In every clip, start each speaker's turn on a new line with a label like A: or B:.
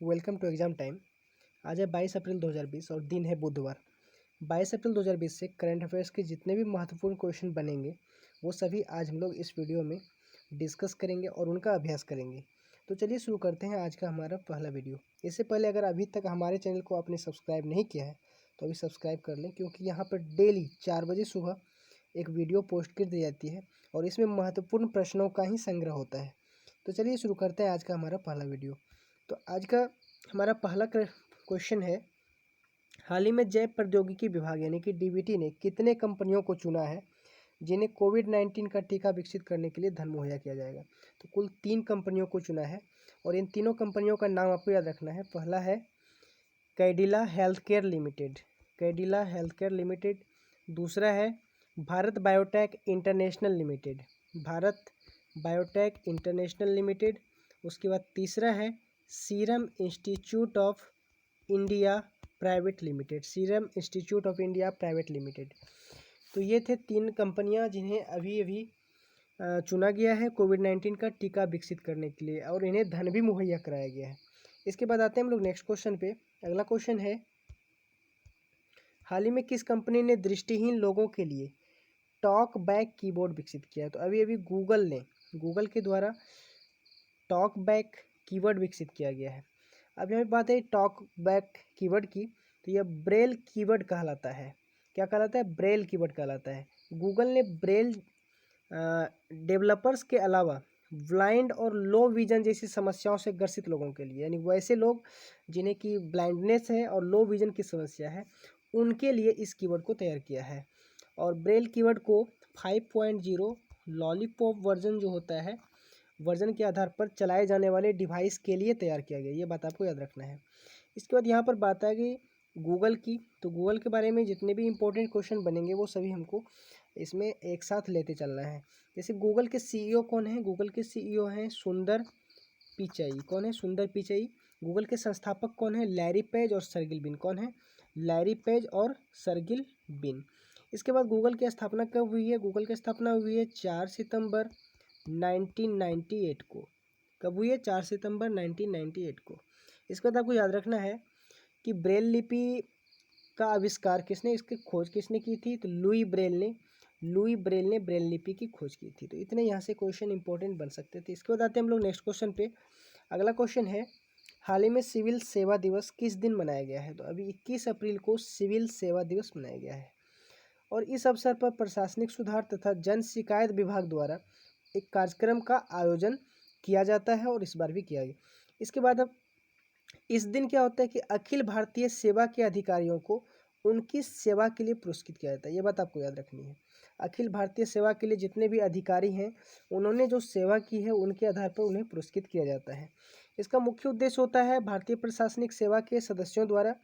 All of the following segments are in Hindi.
A: Welcome to exam time. आज है 22 अप्रैल 2020 और दिन है बुधवार। 22 अप्रैल 2020 से करंट अफेयर्स के जितने भी महत्वपूर्ण क्वेश्चन बनेंगे वो सभी आज हम लोग इस वीडियो में डिस्कस करेंगे और उनका अभ्यास करेंगे। तो चलिए शुरू करते हैं आज का हमारा पहला वीडियो। इससे पहले अगर अभी तक हमारे चैनल को आपने सब्सक्राइब नहीं किया है तो अभी सब्सक्राइब कर लें, क्योंकि यहाँ पर डेली 4 बजे सुबह एक वीडियो पोस्ट कर दी जाती है और इसमें महत्वपूर्ण प्रश्नों का ही संग्रह होता है। तो चलिए शुरू करते हैं आज का हमारा पहला वीडियो। तो आज का हमारा पहला क्वेश्चन है, हाल ही में जैव प्रौद्योगिकी विभाग यानी कि डीबीटी ने कितने कंपनियों को चुना है जिन्हें कोविड-19 का टीका विकसित करने के लिए धन मुहैया किया जाएगा। तो कुल 3 कंपनियों को चुना है और इन तीनों कंपनियों का नाम आपको याद रखना है। पहला है Cadila healthcare limited, Cadila healthcare limited. दूसरा है Bharat biotech international limited, Bharat biotech international limited. उसके बाद तीसरा है serum institute of India private limited, serum institute of India private limited. तो ये थे 3 कंपनियां जिन्हें अभी अभी चुना गया है कोविड-19 का टीका विकसित करने के लिए और इन्हें धन भी मुहैया कराया गया है। इसके बाद आते हैं हम लोग नेक्स्ट क्वेश्चन पे। अगला क्वेश्चन है, हाल ही में किस कंपनी ने दृष्टिहीन लोगों के लिए टॉक बैक कीबोर्ड विकसित किया है। तो अभी अभी गूगल के द्वारा टॉक बैक कीवर्ड विकसित किया गया है। अब यहाँ पे बात है टॉक बैक कीवर्ड की, तो यह ब्रेल कीवर्ड कहलाता है। क्या कहलाता है? ब्रेल कीवर्ड कहलाता है। गूगल ने ब्रेल डेवलपर्स के अलावा ब्लाइंड और लो विजन जैसी समस्याओं से ग्रसित लोगों के लिए, यानी वैसे लोग जिन्हें की ब्लाइंडनेस है और लो विजन की समस्या है, उनके लिए इस कीवर्ड को तैयार किया है। और ब्रेल कीवर्ड को 5.0 लॉलीपॉप वर्जन जो होता है, वर्जन के आधार पर चलाए जाने वाले डिवाइस के लिए तैयार किया गया। ये बात आपको याद रखना है। इसके बाद यहाँ पर बात आ गई गूगल की। तो गूगल के बारे में जितने भी इंपॉर्टेंट क्वेश्चन बनेंगे वो सभी हमको इसमें एक साथ लेते चलना है। जैसे गूगल के सीईओ कौन है? गूगल के सीईओ हैं सुंदर पिचाई। कौन है? सुंदर पिचाई। गूगल के संस्थापक कौन है? लैरी पेज और सर्गिल बिन। कौन है? लैरी पेज और सर्गिल बिन। इसके बाद गूगल की स्थापना कब हुई है? गूगल की स्थापना हुई है 4 सितंबर 1998 को। कब हुई है? 4 सितंबर 1998 को। इसके बाद आपको याद रखना है कि ब्रेल लिपि का आविष्कार किसने, इसकी खोज किसने की थी? तो लुई ब्रेल ने ब्रेल लिपि की खोज की थी। तो इतने यहाँ से क्वेश्चन इंपॉर्टेंट बन सकते थे। इसके बाद आते हैं हम लोग नेक्स्ट क्वेश्चन पे। अगला क्वेश्चन है, हाल ही में सिविल सेवा दिवस किस दिन मनाया गया है? तो अभी 21 अप्रैल को सिविल सेवा दिवस मनाया गया है और इस अवसर पर प्रशासनिक सुधार तथा जन शिकायत विभाग द्वारा एक कार्यक्रम का आयोजन किया जाता है और इस बार भी किया गया। इसके बाद अब इस दिन क्या होता है कि अखिल भारतीय सेवा के अधिकारियों को उनकी सेवा के लिए पुरस्कृत किया जाता है। ये बात आपको याद रखनी है। अखिल भारतीय सेवा के लिए जितने भी अधिकारी हैं उन्होंने जो सेवा की है उनके आधार पर उन्हें पुरस्कृत किया जाता है। इसका मुख्य उद्देश्य होता है भारतीय प्रशासनिक सेवा के सदस्यों द्वारा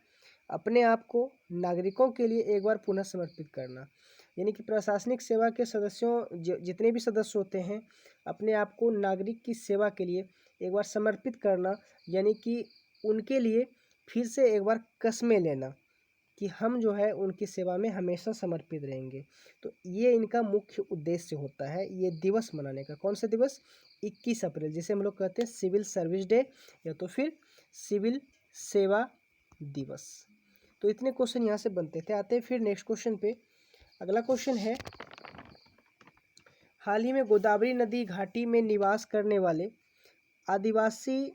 A: अपने आप को नागरिकों के लिए एक बार पुनः समर्पित करना, यानी कि प्रशासनिक सेवा के सदस्यों जितने भी सदस्य होते हैं अपने आप को नागरिक की सेवा के लिए एक बार समर्पित करना, यानी कि उनके लिए फिर से एक बार कस्में लेना कि हम जो है उनकी सेवा में हमेशा समर्पित रहेंगे। तो ये इनका मुख्य उद्देश्य होता है ये दिवस मनाने का। कौन सा दिवस? 21 अप्रैल, जिसे हम लोग कहते हैं सिविल सर्विस डे या तो फिर सिविल सेवा दिवस। तो इतने क्वेश्चन यहाँ से बनते थे। आते हैं फिर नेक्स्ट क्वेश्चन पे। अगला क्वेश्चन है, हाल ही में गोदावरी नदी घाटी में निवास करने वाले आदिवासी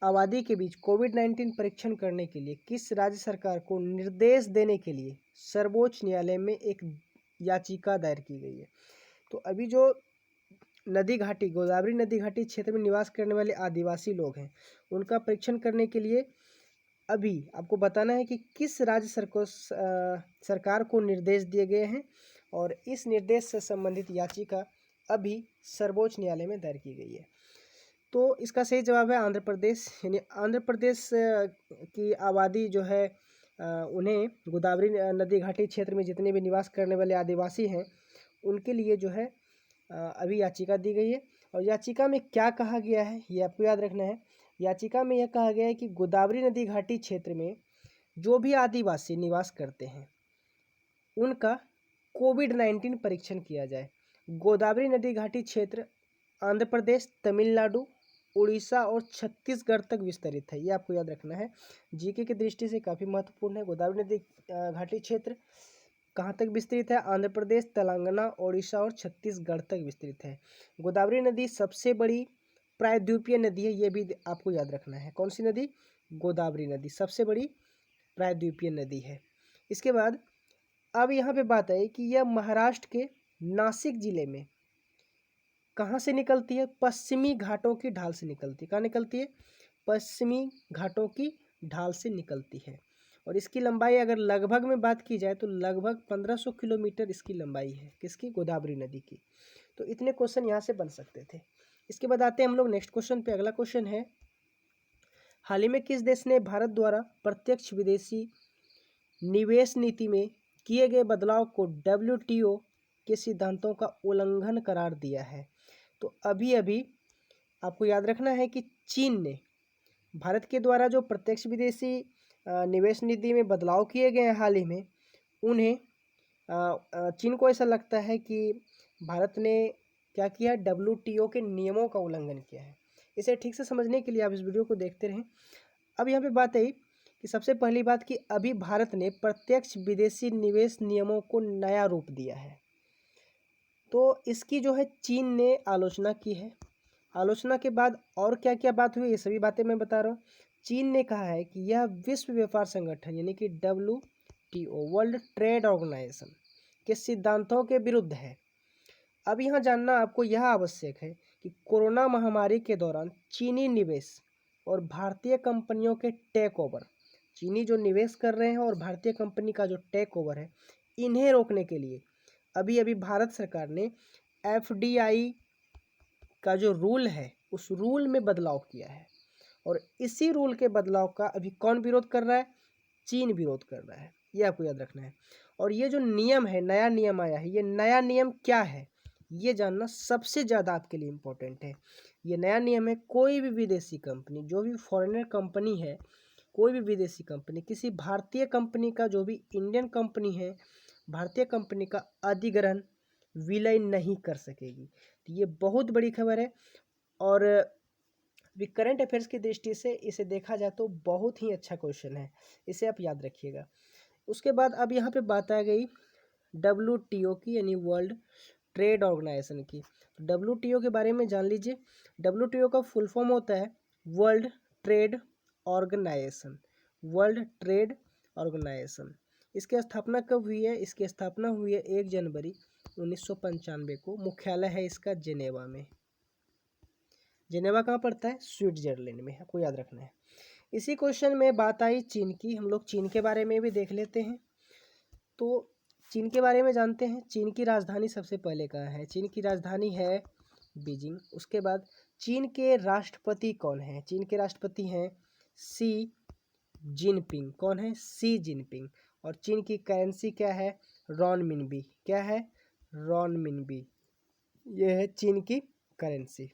A: आबादी के बीच कोविड-19 परीक्षण करने के लिए किस राज्य सरकार को निर्देश देने के लिए सर्वोच्च न्यायालय में एक याचिका दायर की गई है? तो अभी जो गोदावरी नदी घाटी क्षेत्र में निवास करने वाले आदिवासी लोग हैं उनका परीक्षण करने के लिए अभी आपको बताना है कि किस राज्य सरकार को निर्देश दिए गए हैं और इस निर्देश से संबंधित याचिका अभी सर्वोच्च न्यायालय में दायर की गई है। तो इसका सही जवाब है आंध्र प्रदेश। यानी आंध्र प्रदेश की आबादी जो है उन्हें गोदावरी नदी घाटी क्षेत्र में जितने भी निवास करने वाले आदिवासी हैं उनके लिए जो है अभी याचिका दी गई है। और याचिका में क्या कहा गया है ये आपको याद रखना है। याचिका में यह कहा गया है कि गोदावरी नदी घाटी क्षेत्र में जो भी आदिवासी निवास करते हैं उनका कोविड-19 परीक्षण किया जाए। गोदावरी नदी घाटी क्षेत्र आंध्र प्रदेश, तमिलनाडु उड़ीसा और छत्तीसगढ़ तक विस्तरित है। ये आपको याद रखना है, जीके की दृष्टि से काफ़ी महत्वपूर्ण है। गोदावरी नदी घाटी क्षेत्र कहाँ तक विस्तृत है? आंध्र प्रदेश, तेलंगाना, ओडिशा और छत्तीसगढ़ तक विस्तृत है। गोदावरी नदी सबसे बड़ी प्रायद्वीपीय नदी है, ये भी आपको याद रखना है। कौन सी नदी? गोदावरी नदी सबसे बड़ी प्रायद्वीपीय नदी है। इसके बाद अब यहाँ पे बात है कि यह महाराष्ट्र के नासिक जिले में कहाँ से निकलती है? पश्चिमी घाटों की ढाल से निकलती है। कहाँ निकलती है? पश्चिमी घाटों की ढाल से निकलती है। और इसकी लंबाई अगर लगभग में बात की जाए तो लगभग 1500 किलोमीटर इसकी लंबाई है। किसकी? गोदावरी नदी की। तो इतने क्वेश्चन यहाँ से बन सकते थे। इसके बाद आते हैं हम लोग नेक्स्ट क्वेश्चन पे। अगला क्वेश्चन है, हाल ही में किस देश ने भारत द्वारा प्रत्यक्ष विदेशी निवेश नीति में किए गए बदलाव को WTO के सिद्धांतों का उल्लंघन करार दिया है? तो अभी अभी आपको याद रखना है कि चीन ने भारत के द्वारा जो प्रत्यक्ष विदेशी निवेश नीति में बदलाव किए गए हैं हाल ही में, उन्हें चीन को ऐसा लगता है कि भारत ने क्या किया? WTO के नियमों का उल्लंघन किया है। इसे ठीक से समझने के लिए आप इस वीडियो को देखते रहें। अब यहाँ पे बात आई कि सबसे पहली बात कि अभी भारत ने प्रत्यक्ष विदेशी निवेश नियमों को नया रूप दिया है। तो इसकी जो है चीन ने आलोचना की है। आलोचना के बाद और क्या क्या बात हुई, ये सभी बातें मैं बता रहा हूँ। चीन ने कहा है कि यह विश्व व्यापार संगठन यानी कि WTO वर्ल्ड ट्रेड ऑर्गेनाइजेशन के सिद्धांतों के विरुद्ध है। अब यहाँ जानना आपको यह आवश्यक है कि कोरोना महामारी के दौरान चीनी निवेश और भारतीय कंपनियों के टेक ओवर, चीनी जो निवेश कर रहे हैं और भारतीय कंपनी का जो टेक ओवर है, इन्हें रोकने के लिए अभी अभी भारत सरकार ने FDI का जो रूल है उस रूल में बदलाव किया है। और इसी रूल के बदलाव का अभी कौन विरोध कर रहा है? चीन विरोध कर रहा है। ये आपको याद रखना है। और ये जो नियम है, नया नियम आया है, ये नया नियम क्या है ये जानना सबसे ज़्यादा आपके लिए इम्पोर्टेंट है। ये नया नियम है, कोई भी विदेशी कंपनी, जो भी फॉरेनर कंपनी है, कोई भी विदेशी कंपनी किसी भारतीय कंपनी का, जो भी इंडियन कंपनी है, भारतीय कंपनी का अधिग्रहण विलय नहीं कर सकेगी। तो ये बहुत बड़ी खबर है। और भी करंट अफेयर्स की दृष्टि से इसे देखा जाए तो बहुत ही अच्छा क्वेश्चन है, इसे आप याद रखिएगा। उसके बाद अब यहाँ पे बात आ गई WTO की यानी वर्ल्ड ट्रेड ऑर्गेनाइजेशन की। तो WTO के बारे में जान लीजिए। WTO का फुल फॉर्म होता है world trade organization. World trade organization. इसकी स्थापना कब हुई है? इसकी स्थापना हुई है 1 जनवरी 1995 को। मुख्यालय है इसका जेनेवा में। जेनेवा कहाँ पड़ता है? स्विट्जरलैंड में, आपको याद रखना है। इसी क्वेश्चन में बात आई चीन की। हम लोग चीन के बारे में भी देख लेते हैं। तो चीन के बारे में जानते हैं। चीन की राजधानी सबसे पहले कहाँ है? चीन की राजधानी है बीजिंग। उसके बाद चीन के राष्ट्रपति कौन है? चीन के राष्ट्रपति हैं शी जिनपिंग। कौन है? Xi Jinping. और चीन की करेंसी क्या है? रॉनमिनबी। क्या है? रॉनमिनबी। यह है चीन की करेंसी।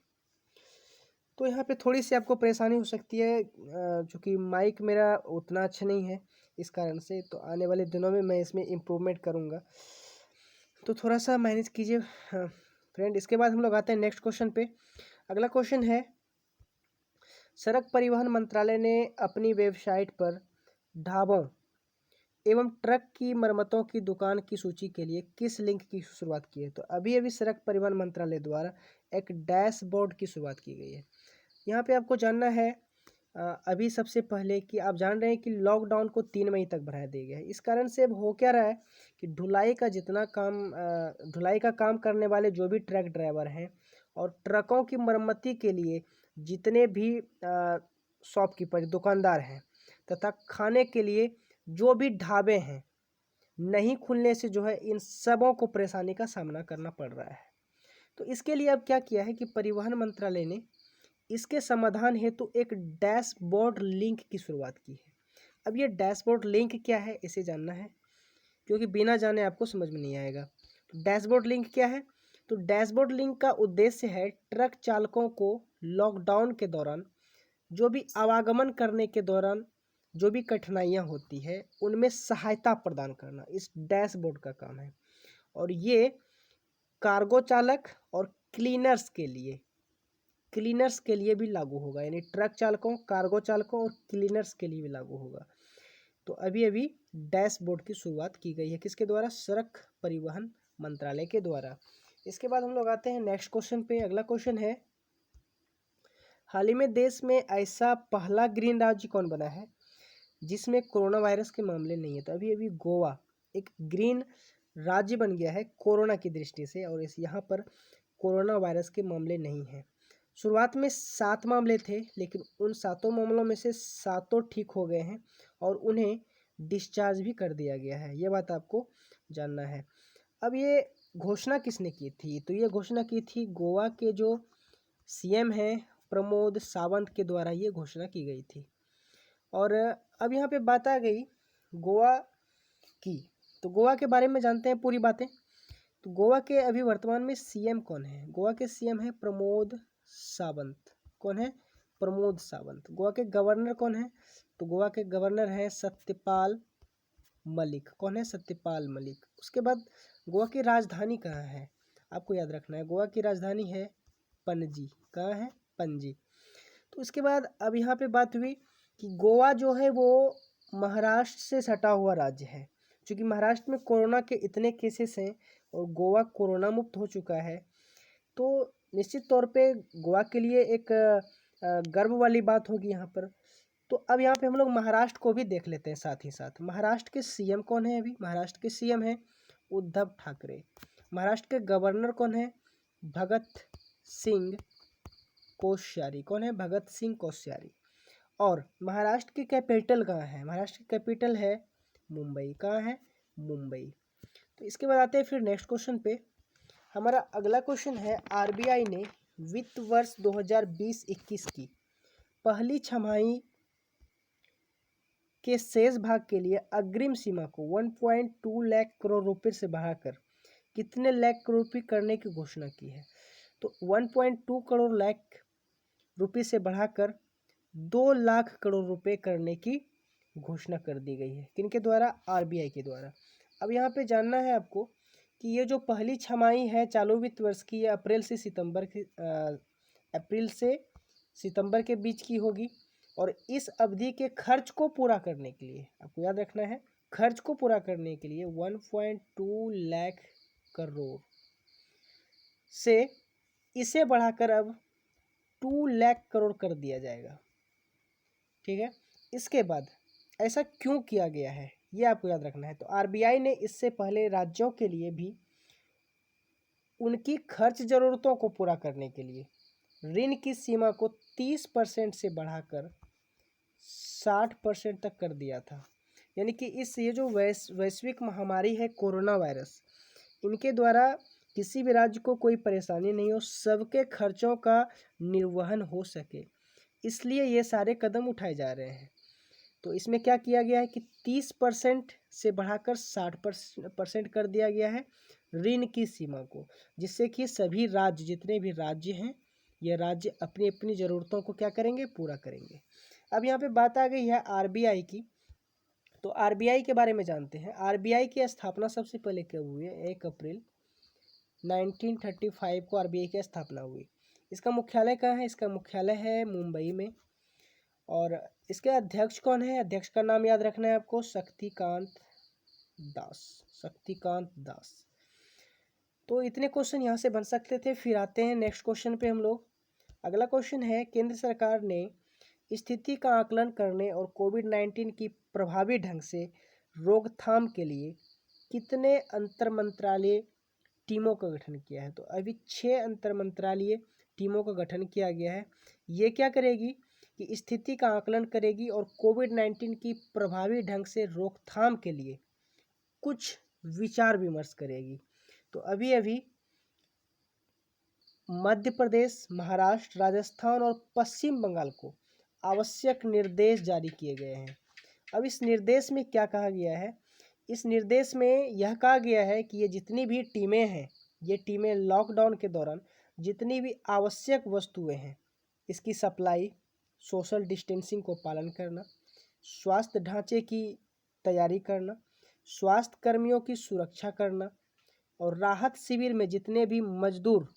A: तो यहाँ पे थोड़ी सी आपको परेशानी हो सकती है क्योंकि माइक मेरा उतना अच्छा नहीं है इस कारण से। तो आने वाले दिनों में मैं इसमें इम्प्रूवमेंट करूँगा, तो थोड़ा सा मैनेज कीजिए फ्रेंड। इसके बाद हम लोग आते हैं नेक्स्ट क्वेश्चन पे। अगला क्वेश्चन है, सड़क परिवहन मंत्रालय ने अपनी वेबसाइट पर ढाबों एवं ट्रक की मरम्मतों की दुकान की सूची के लिए किस लिंक की शुरुआत की है? तो अभी अभी सड़क परिवहन मंत्रालय द्वारा एक डैशबोर्ड की शुरुआत की गई है। यहाँ पे आपको जानना है अभी सबसे पहले कि आप जान रहे हैं कि लॉकडाउन को 3 मई तक बढ़ा दिया गया है। इस कारण से अब हो क्या रहा है कि ढुलाई का जितना काम ढुलाई का काम करने वाले जो भी ट्रक ड्राइवर हैं और ट्रकों की मरम्मती के लिए जितने भी शॉपकीपर दुकानदार हैं तथा खाने के लिए जो भी ढाबे हैं, नहीं खुलने से जो है इन सबों को परेशानी का सामना करना पड़ रहा है। तो इसके लिए अब क्या किया है कि परिवहन मंत्रालय ने इसके समाधान हेतु एक डैशबोर्ड लिंक की शुरुआत की है। अब ये डैशबोर्ड लिंक क्या है इसे जानना है, क्योंकि बिना जाने आपको समझ में नहीं आएगा। तो डैशबोर्ड लिंक क्या है? तो डैशबोर्ड लिंक का उद्देश्य है ट्रक चालकों को लॉकडाउन के दौरान जो भी आवागमन करने के दौरान जो भी कठिनाइयाँ होती है उनमें सहायता प्रदान करना इस डैशबोर्ड का काम है। और ये कार्गो चालक और क्लीनर्स के लिए क्लीनर्स के लिए भी लागू होगा, यानी ट्रक चालकों, कार्गो चालकों और क्लीनर्स के लिए भी लागू होगा। तो अभी अभी डैशबोर्ड की शुरुआत की गई है, किसके द्वारा? सड़क परिवहन मंत्रालय के द्वारा। इसके बाद हम लोग आते हैं नेक्स्ट क्वेश्चन पे। अगला क्वेश्चन है, हाल ही में देश में ऐसा पहला ग्रीन राज्य कौन बना है जिसमें कोरोना वायरस के मामले नहीं है? तो अभी अभी गोवा एक ग्रीन राज्य बन गया है कोरोना की दृष्टि से, और इस यहाँ पर कोरोना वायरस के मामले नहीं हैं। शुरुआत में 7 मामले थे, लेकिन उन 7 मामलों में से 7 ठीक हो गए हैं और उन्हें डिस्चार्ज भी कर दिया गया है। यह बात आपको जानना है। अब ये घोषणा किसने की थी? तो ये घोषणा की थी गोवा के जो सीएम हैं प्रमोद सावंत के द्वारा ये घोषणा की गई थी। और अब यहाँ पे बात आ गई गोवा की, तो गोवा के बारे में जानते हैं पूरी बातें। तो गोवा के अभी वर्तमान में सीएम कौन है? गोवा के सीएम है प्रमोद सावंत। कौन है? प्रमोद सावंत। गोवा के गवर्नर कौन है? तो गोवा के गवर्नर हैं सत्यपाल मलिक। कौन है? सत्यपाल मलिक। उसके बाद गोवा की राजधानी कहाँ है? आपको याद रखना है, गोवा की राजधानी है पणजी। कहाँ है? पणजी। तो इसके बाद अब यहाँ पे बात हुई कि गोवा जो है वो महाराष्ट्र से सटा हुआ राज्य है। क्योंकि महाराष्ट्र में कोरोना के इतने केसेस हैं और गोवा कोरोना मुक्त हो चुका है, तो निश्चित तौर पे गोवा के लिए एक गर्व वाली बात होगी यहाँ पर। तो अब यहाँ पे हम लोग महाराष्ट्र को भी देख लेते हैं साथ ही साथ। महाराष्ट्र के सीएम कौन है? अभी महाराष्ट्र के सीएम हैं उद्धव ठाकरे। महाराष्ट्र के गवर्नर कौन है? भगत सिंह कोश्यारी। कौन है? भगत सिंह कोश्यारी। और महाराष्ट्र की कैपिटल कहाँ है? महाराष्ट्र की कैपिटल है मुंबई। कहाँ है? मुंबई। तो इसके बाद आते हैं फिर नेक्स्ट क्वेश्चन पे। हमारा अगला क्वेश्चन है, आरबीआई ने वित्त वर्ष 2020-21 की पहली छमाही के शेष भाग के लिए अग्रिम सीमा को 1.2 लाख करोड़ रुपए से बढ़ाकर कितने लाख करोड़ रुपए करने की घोषणा की है? तो 1.2 करोड़ लाख रुपए से बढ़ाकर 2 लाख करोड़ रुपए करने की घोषणा कर दी गई है। किनके द्वारा? आरबीआई के द्वारा। अब यहाँ पे जानना है आपको कि ये जो पहली छमाही है चालू वित्त वर्ष की, ये अप्रैल से सितंबर के बीच की होगी। और इस अवधि के खर्च को पूरा करने के लिए, आपको याद रखना है, खर्च को पूरा करने के लिए 1.2 लाख करोड़ से इसे बढ़ाकर अब 2 लाख करोड़ कर दिया जाएगा। ठीक है। इसके बाद ऐसा क्यों किया गया है ये आपको याद रखना है। तो आरबीआई ने इससे पहले राज्यों के लिए भी उनकी खर्च जरूरतों को पूरा करने के लिए ऋण की सीमा को 30% से बढ़ाकर 60% तक कर दिया था। यानी कि ये जो वैश्विक महामारी है कोरोना वायरस, इनके द्वारा किसी भी राज्य को कोई परेशानी नहीं हो, सबके खर्चों का निर्वहन हो सके, इसलिए ये सारे कदम उठाए जा रहे हैं। तो इसमें क्या किया गया है कि 30% से बढ़ाकर 60% कर दिया गया है ऋण की सीमा को, जिससे कि सभी राज्य, जितने भी राज्य हैं, ये राज्य अपनी अपनी ज़रूरतों को क्या करेंगे? पूरा करेंगे। अब यहाँ पे बात आ गई है आरबीआई की। तो आरबीआई के बारे में जानते हैं। आरबीआई की स्थापना सबसे पहले कब हुई है? 1 अप्रैल 1935 को आरबीआई की स्थापना हुई। इसका मुख्यालय कहाँ है? इसका मुख्यालय है मुंबई में। और इसके अध्यक्ष कौन है? अध्यक्ष का नाम याद रखना है आपको, शक्तिकांत दास। शक्तिकांत दास। तो इतने क्वेश्चन यहाँ से बन सकते थे। फिर आते हैं नेक्स्ट क्वेश्चन पे हम लोग। अगला क्वेश्चन है, केंद्र सरकार ने स्थिति का आकलन करने और कोविड-19 की प्रभावी ढंग से रोकथाम के लिए कितने अंतरमंत्रालय टीमों का गठन किया है? तो अभी 6 अंतरमंत्रालय टीमों का गठन किया गया है। ये क्या करेगी कि स्थिति का आकलन करेगी और कोविड-19 की प्रभावी ढंग से रोकथाम के लिए कुछ विचार विमर्श करेगी। तो अभी अभी मध्य प्रदेश, महाराष्ट्र, राजस्थान और पश्चिम बंगाल को आवश्यक निर्देश जारी किए गए हैं। अब इस निर्देश में क्या कहा गया है? इस निर्देश में यह कहा गया है कि ये जितनी भी टीमें हैं, ये टीमें लॉकडाउन के दौरान जितनी भी आवश्यक वस्तुएं हैं, इसकी सप्लाई, सोशल डिस्टेंसिंग को पालन करना, स्वास्थ्य ढांचे की तैयारी करना, स्वास्थ्य कर्मियों की सुरक्षा करना और राहत शिविर में जितने भी मजदूर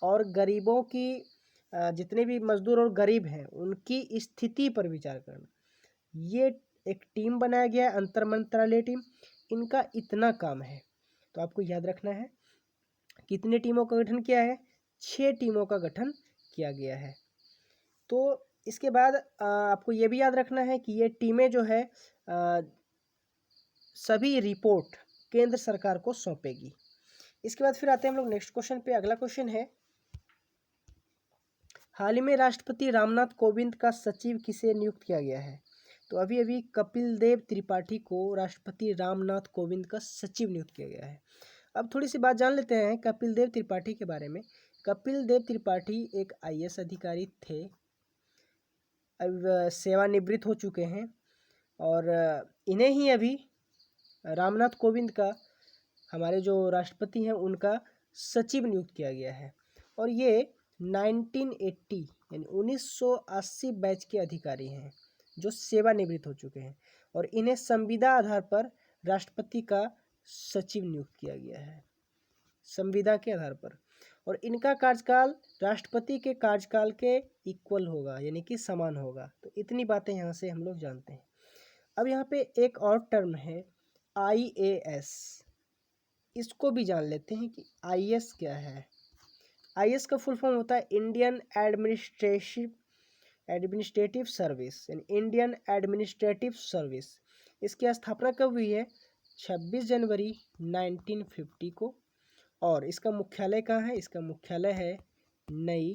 A: और गरीबों की जितने भी मजदूर और गरीब हैं उनकी स्थिति पर विचार करना। ये एक टीम बनाया गया है, अंतर मंत्रालय टीम। इनका इतना काम है, तो आपको याद रखना है कितने टीमों का गठन किया है, 6 टीमों का गठन किया गया है। तो इसके बाद आपको ये भी याद रखना है कि ये टीमें जो है सभी रिपोर्ट केंद्र सरकार को सौंपेगी। इसके बाद फिर आते हैं हम लोग नेक्स्ट क्वेश्चन पे। अगला क्वेश्चन है, हाल ही में राष्ट्रपति रामनाथ कोविंद का सचिव किसे नियुक्त किया गया है? तो अभी अभी कपिल देव त्रिपाठी को राष्ट्रपति रामनाथ कोविंद का सचिव नियुक्त किया गया है। अब थोड़ी सी बात जान लेते हैं कपिल देव त्रिपाठी के बारे में। कपिल देव त्रिपाठी एक IAS अधिकारी थे, अब सेवानिवृत्त हो चुके हैं, और इन्हें ही अभी रामनाथ कोविंद का, हमारे जो राष्ट्रपति हैं, उनका सचिव नियुक्त किया गया है। और ये 1980 यानी 1980 बैच के अधिकारी हैं जो सेवानिवृत्त हो चुके हैं, और इन्हें संविदा आधार पर राष्ट्रपति का सचिव नियुक्त किया गया है, संविदा के आधार पर। और इनका कार्यकाल राष्ट्रपति के कार्यकाल के इक्वल होगा, यानी कि समान होगा। तो इतनी बातें यहाँ से हम लोग जानते हैं। अब यहाँ पे एक और टर्म है IAS, इसको भी जान लेते हैं कि IAS क्या है। IAS का फुल फॉर्म होता है इंडियन एडमिनिस्ट्रेटिव सर्विस, यानी इंडियन एडमिनिस्ट्रेटिव सर्विस। इसकी स्थापना कब हुई है? 26 जनवरी 1950 को। और इसका मुख्यालय कहाँ है? इसका मुख्यालय है नई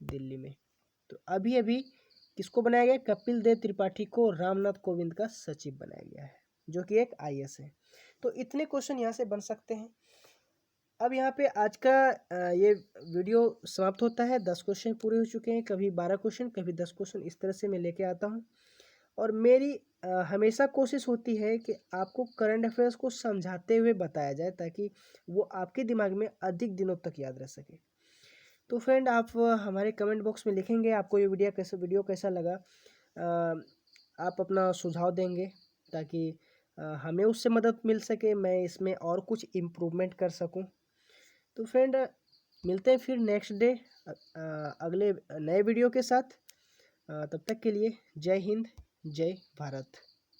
A: दिल्ली में। तो अभी अभी किसको बनाया गया? कपिल देव त्रिपाठी को रामनाथ कोविंद का सचिव बनाया गया है, जो कि एक IAS है। तो इतने क्वेश्चन यहाँ से बन सकते हैं। अब यहाँ पे आज का ये वीडियो समाप्त होता है। 10 क्वेश्चन पूरे हो चुके हैं, कभी 12 क्वेश्चन, कभी 10 क्वेश्चन, इस तरह से मैं लेके आता हूँ। और मेरी हमेशा कोशिश होती है कि आपको करंट अफेयर्स को समझाते हुए बताया जाए, ताकि वो आपके दिमाग में अधिक दिनों तक याद रह सके। तो फ्रेंड, आप हमारे कमेंट बॉक्स में लिखेंगे आपको ये वीडियो कैसा लगा। आप अपना सुझाव देंगे ताकि हमें उससे मदद मिल सके, मैं इसमें और कुछ इम्प्रूवमेंट कर सकूं। तो फ्रेंड, मिलते हैं फिर नेक्स्ट डे अगले नए वीडियो के साथ। तब तक के लिए जय हिंद, जय भारत।